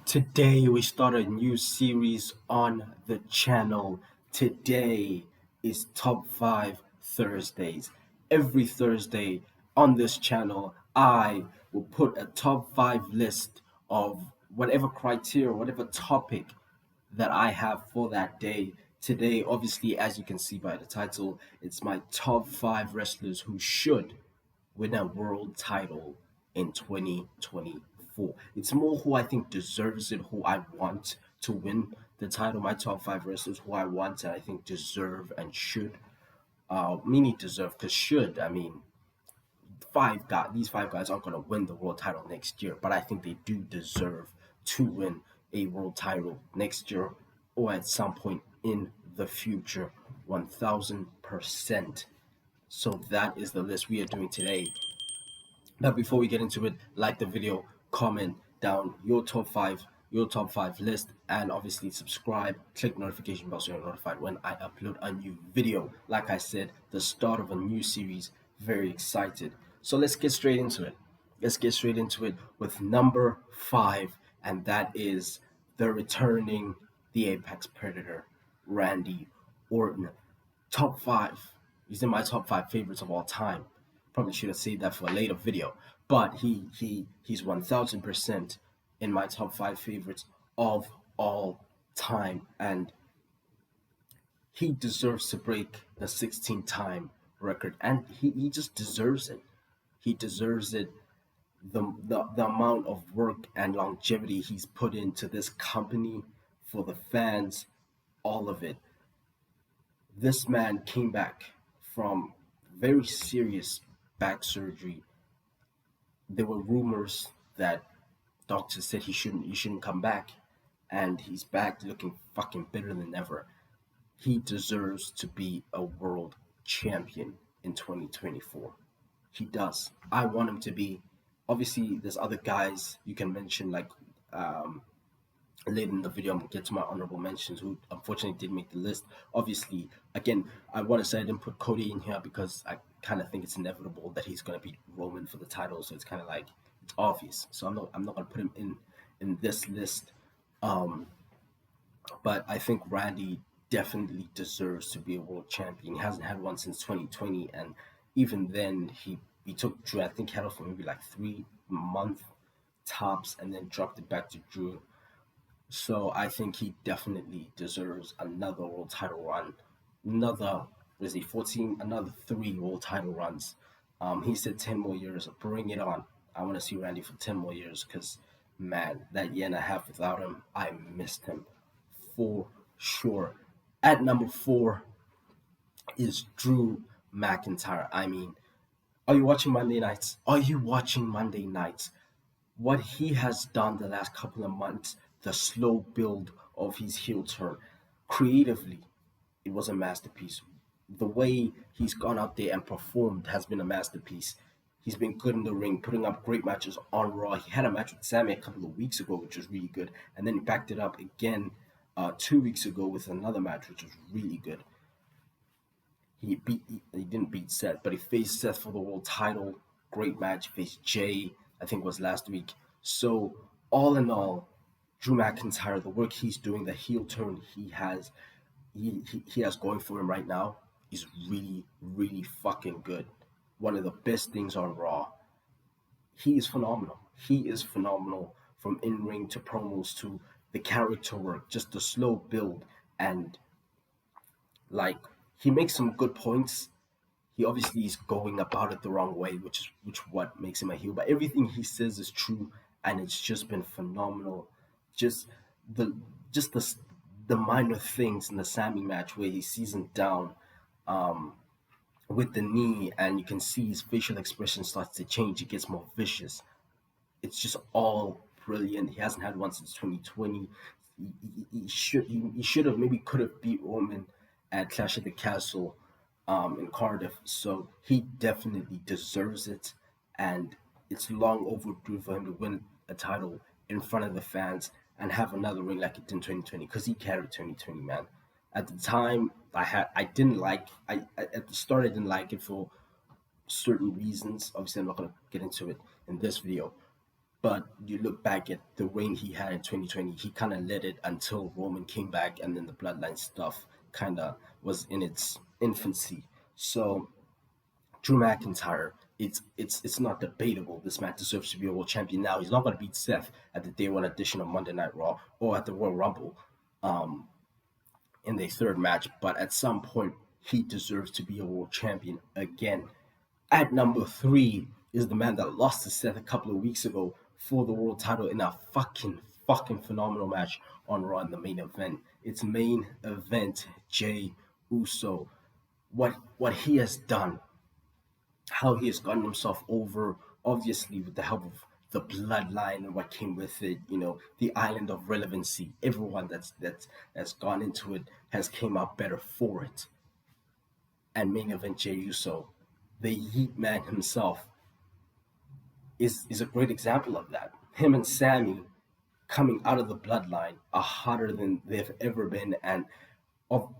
Today we start a new series on the channel. Today is Top 5 Thursdays. Every Thursday on this channel, I will put a top 5 list of whatever criteria, whatever topic that I have for that day. Today, obviously, as you can see by the title, it's my top 5 wrestlers who should win a world title in 2024. It's more who I think deserves it, who I want to win the title. My top 5 wrestlers who I want and I think deserve and should. Meaning deserve, because should, I mean, these five guys aren't going to win the world title next year, but I think they do deserve to win a world title next year or at some point in the future. 1000%. So that is the list we are doing today. Now, before we get into it, like the video, comment down your top five list, and obviously subscribe, click notification bell so you're notified when I upload a new video. Like I said, the start of a new series, very excited. So let's get straight into it. Let's get straight into it with number 5, and that is the returning the Apex Predator, Randy Orton. Top 5. He's in my top 5 favorites of all time. Probably should have saved that for a later video, but he's 1000% in my top 5 favorites of all time, and he deserves to break the 16-time record, and he just deserves it. He deserves it. The amount of work and longevity he's put into this company for the fans, all of it. This man came back from very serious back surgery. There were rumors that doctors said he shouldn't come back, and he's back looking fucking better than ever. He deserves to be a world champion in 2024. He does. I want him to be. Obviously, there's other guys you can mention, like later in the video. I'm gonna get to my honorable mentions who unfortunately didn't make the list. Obviously, again, I want to say I didn't put Cody in here because I kind of think it's inevitable that he's gonna beat Roman for the title. So it's kind of like it's obvious. So I'm not gonna put him in this list. But I think Randy definitely deserves to be a world champion. He hasn't had one since 2020, and even then he took Drew. I think he had it for maybe like 3 months tops, and then dropped it back to Drew. So I think he definitely deserves another world title run. Another, was he 14? Another 3 world title runs. He said 10 more years. Bring it on. I want to see Randy for 10 more years because, man, that year and a half without him, I missed him for sure. At number 4 is Drew McIntyre. I mean, are you watching Monday nights? Are you watching Monday nights? What he has done the last couple of months, the slow build of his heel turn, creatively, it was a masterpiece. The way he's gone out there and performed has been a masterpiece. He's been good in the ring, putting up great matches on Raw. He had a match with Sami a couple of weeks ago, which was really good, and then he backed it up again 2 weeks ago with another match, which was really good. He didn't beat Seth, but he faced Seth for the world title. Great match. Faced Jay, I think was last week. So all in all, Drew McIntyre, the work he's doing, the heel turn he has going for him right now is really, really fucking good. One of the best things on Raw. He is phenomenal. He is phenomenal from in-ring to promos to the character work, just the slow build, and like he makes some good points. He obviously is going about it the wrong way, which what makes him a heel. But everything he says is true, and it's just been phenomenal. Just the just the minor things in the Sami match where he sees him down with the knee, and you can see his facial expression starts to change. It gets more vicious. It's just all brilliant. He hasn't had one since 2020. He should have maybe could have beat Roman at Clash at the Castle in Cardiff. So he definitely deserves it, and it's long overdue for him to win a title in front of the fans and have another ring like it did in 2020, because he carried 2020, man. At the time, I didn't like at the start I didn't like it for certain reasons. Obviously, I'm not gonna get into it in this video, But you look back at the reign he had in 2020, he kind of let it until Roman came back, and then the bloodline stuff kind of was in its infancy. So Drew McIntyre, it's not debatable. This man deserves to be a world champion now. He's not going to beat Seth at the Day One edition of Monday Night Raw or at the Royal Rumble in their third match, but at some point he deserves to be a world champion again. At number three is the man that lost to Seth a couple of weeks ago for the world title in a fucking phenomenal match on Raw in the main event. It's main event Jey Uso. What he has done, how he has gotten himself over, obviously with the help of the bloodline and what came with it, the island of relevancy. Everyone that's gone into it has came out better for it. And main event Jey Uso, the Yeet Man himself, is a great example of that. Him and Sami coming out of the bloodline are hotter than they've ever been, and of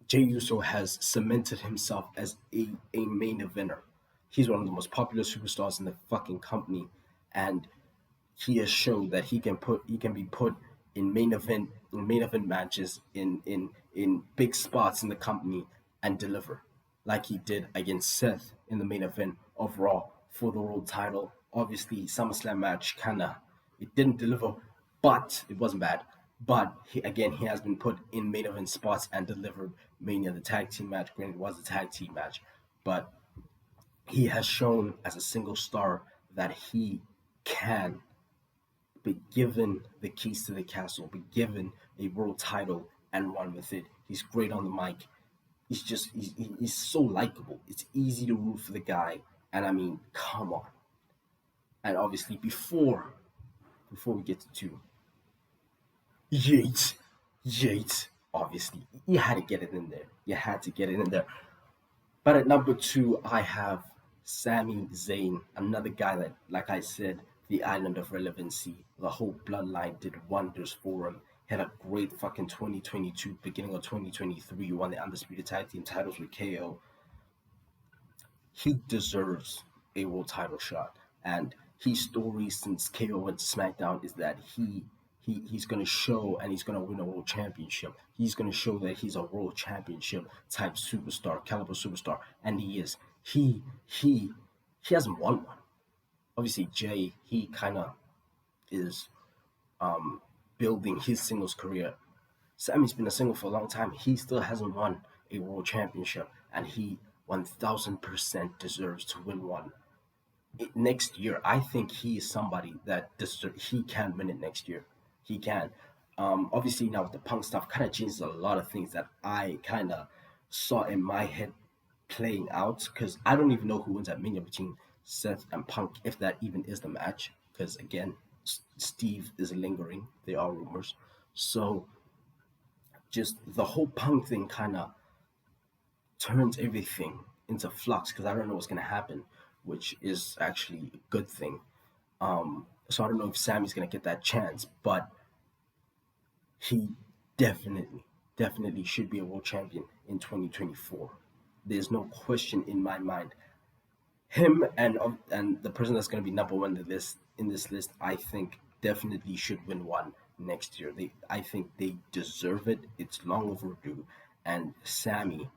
Jey Uso has cemented himself as a main eventer. He's one of the most popular superstars in the fucking company, and he has shown that he can be put in main event matches in big spots in the company and deliver, like he did against Seth in the main event of Raw for the world title. Obviously, SummerSlam match kinda it didn't deliver, but it wasn't bad. But he has been put in main event spots and delivered. Mania, the tag team match, granted, it was a tag team match, but he has shown as a single star that he can be given the keys to the castle, be given a world title and run with it. He's great on the mic. He's so likable. It's easy to root for the guy. And I mean, come on. And obviously, before we get to two, Yates, obviously, you had to get it in there. You had to get it in there. But at number two, I have Sami Zayn, another guy that, like I said, the island of relevancy, the whole bloodline did wonders for him. Had a great fucking 2022, beginning of 2023, won the Undisputed Tag Team titles with KO. He deserves a world title shot. And his story since KO went to SmackDown is that he's going to show and he's going to win a world championship. He's going to show that he's a world championship type superstar, caliber superstar, and he is. He hasn't won one. Obviously, Jey, he kind of is building his singles career. Sami's been a single for a long time. He still hasn't won a world championship, and he 1000% deserves to win one. Next year, I think he is somebody that he can win it next year. He can. Obviously, now with the Punk stuff, kind of changes a lot of things that I kind of saw in my head playing out, because I don't even know who wins at Mania between Seth and Punk, if that even is the match. Because again, Steve is lingering. There are rumors. So just the whole Punk thing kind of turns everything into flux, because I don't know what's going to happen, which is actually a good thing. So I don't know if Sami's going to get that chance, but he definitely should be a world champion in 2024. There's no question in my mind. Him and the person that's going to be number one in this list, I think definitely should win one next year. I think they deserve it. It's long overdue, and Sami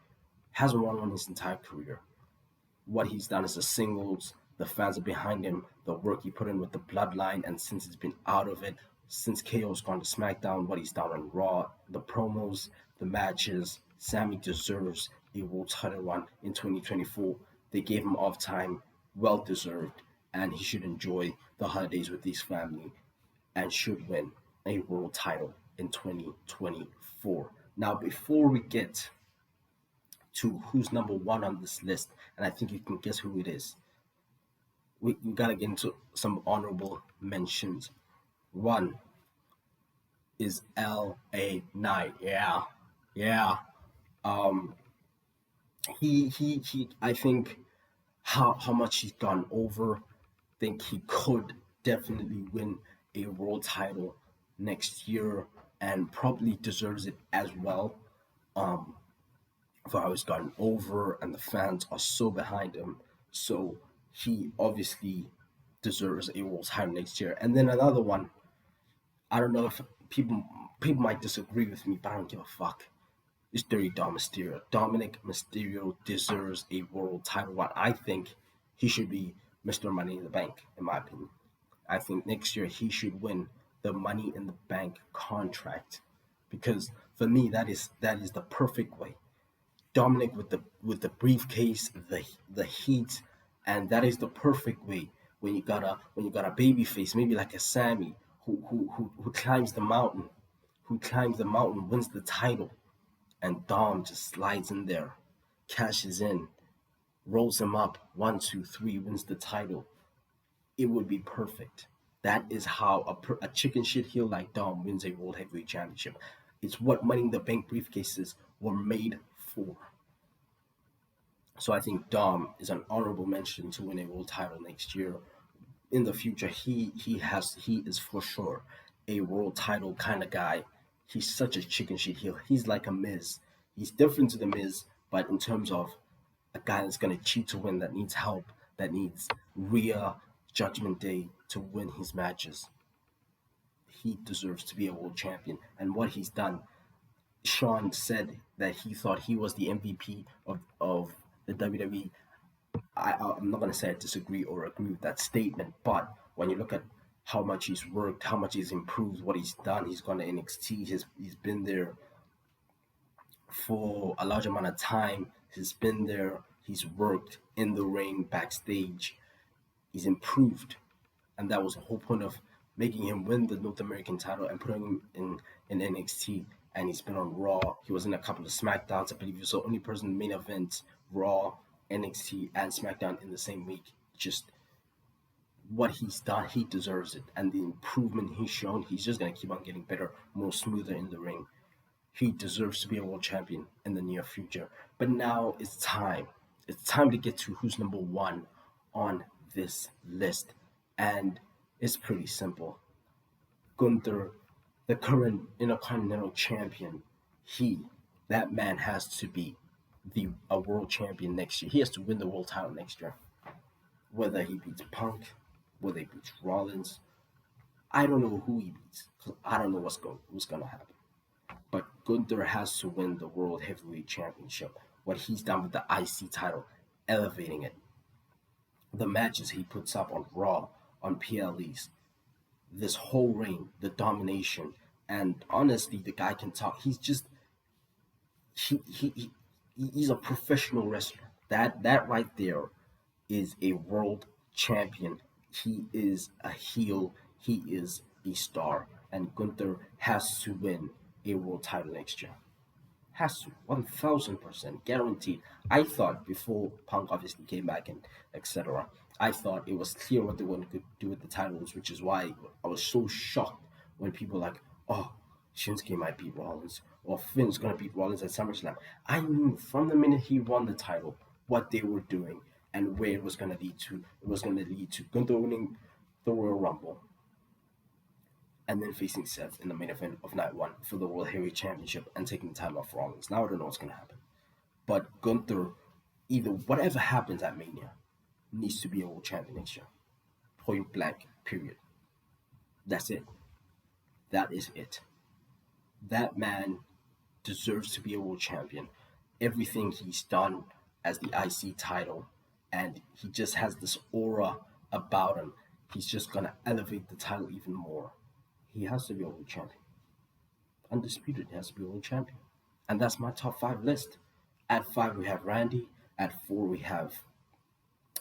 hasn't won one his entire career. What he's done as a singles, the fans are behind him, the work he put in with the bloodline, and since he's been out of it, since KO's gone to SmackDown, what he's done on Raw, the promos, the matches, Sami deserves a world title run in 2024. They gave him off time, well deserved, and he should enjoy the holidays with his family and should win a world title in 2024. Now, before we get to who's number one on this list, and I think you can guess who it is, we gotta get into some honorable mentions. One is L.A. Knight. Yeah. He. I think how much he's gone over. Think he could definitely win a world title next year, and probably deserves it as well. For how he's gotten over, and the fans are so behind him. So he obviously deserves a world title next year. And then another one, I don't know if people might disagree with me, but I don't give a fuck. It's Dirty Dom Mysterio. Dominic Mysterio deserves a world title. What I think he should be Mr. Money in the Bank, in my opinion. I think next year he should win the Money in the Bank contract, because for me that is the perfect way. Dominic with the briefcase, the heat, and that is the perfect way when you got a baby face, maybe like a Sammy who climbs the mountain, wins the title, and Dom just slides in there, cashes in, rolls him up, 1, 2, 3, wins the title. It would be perfect. That is how a chicken shit heel like Dom wins a World Heavyweight Championship. It's what Money in the Bank briefcases were made for. So I think Dom is an honorable mention to win a world title next year. In the future, he is for sure a world title kind of guy. He's such a chicken shit heel. He's like a Miz. He's different to the Miz, but in terms of a guy that's gonna cheat to win, that needs help, that needs Rhea Judgment Day to win his matches, he deserves to be a world champion. And what he's done, Sean said that he thought he was the MVP of the WWE. I'm not going to say I disagree or agree with that statement, but when you look at how much he's worked, how much he's improved, what he's done, he's gone to NXT, he's been there for a large amount of time, he's been there, he's worked in the ring, backstage, he's improved. And that was the whole point of making him win the North American title and putting him in NXT. And he's been on Raw. He was in a couple of SmackDowns. I believe he was the only person in the main event, Raw, NXT, and SmackDown in the same week. Just what he's done, he deserves it. And the improvement he's shown, he's just going to keep on getting better, more smoother in the ring. He deserves to be a world champion in the near future. But now it's time. It's time to get to who's number one on this list. And it's pretty simple. Gunther, the current Intercontinental Champion, that man has to be a world champion next year. He has to win the world title next year. Whether he beats Punk, whether he beats Rollins, I don't know who he beats, because I don't know what's going to happen. But Gunther has to win the World Heavyweight Championship. What he's done with the IC title, elevating it. The matches he puts up on Raw, on PLEs, this whole reign, the domination, and honestly, the guy can talk. He's just he's a professional wrestler. That right there is a world champion. He is a heel. He is a star, and Gunther has to win a world title next year. Has to, 1000% guaranteed. I thought before Punk obviously came back and etc. I thought it was clear what they wanted to do with the titles, which is why I was so shocked when people were like, oh, Shinsuke might beat Rollins, or Finn's gonna beat Rollins at SummerSlam. I knew from the minute he won the title what they were doing and where it was gonna lead to. It was gonna lead to Gunther winning the Royal Rumble, and then facing Seth in the main event of night one for the World Heavyweight Championship and taking the time off Rollins. Now I don't know what's going to happen. But Gunther, either whatever happens at Mania, needs to be a world champion next year. Point blank, period. That's it. That is it. That man deserves to be a world champion. Everything he's done as the IC title, and he just has this aura about him. He's just going to elevate the title even more. He has to be a world champion. Undisputed, he has to be a world champion. And that's my top 5 list. At 5, we have Randy. At 4, we have...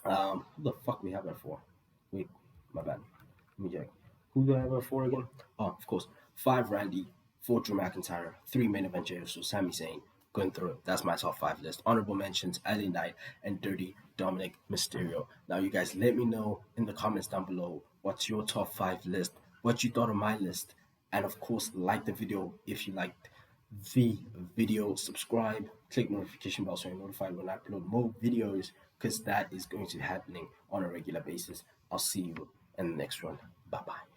who the fuck we have at 4? Wait, my bad. Let me check. Who do I have at 4 again? Oh, of course. 5, Randy. 4, Drew McIntyre. 3, main event Jey Uso, Sami Zayn. Going through it. That's my top 5 list. Honorable mentions, LA Knight and Dirty Dominic Mysterio. Now, you guys let me know in the comments down below what's your top 5 list, what you thought of my list, and of course, like the video if you liked the video. Subscribe, click notification bell so you're notified when I upload more videos, because that is going to be happening on a regular basis. I'll see you in the next one. Bye bye.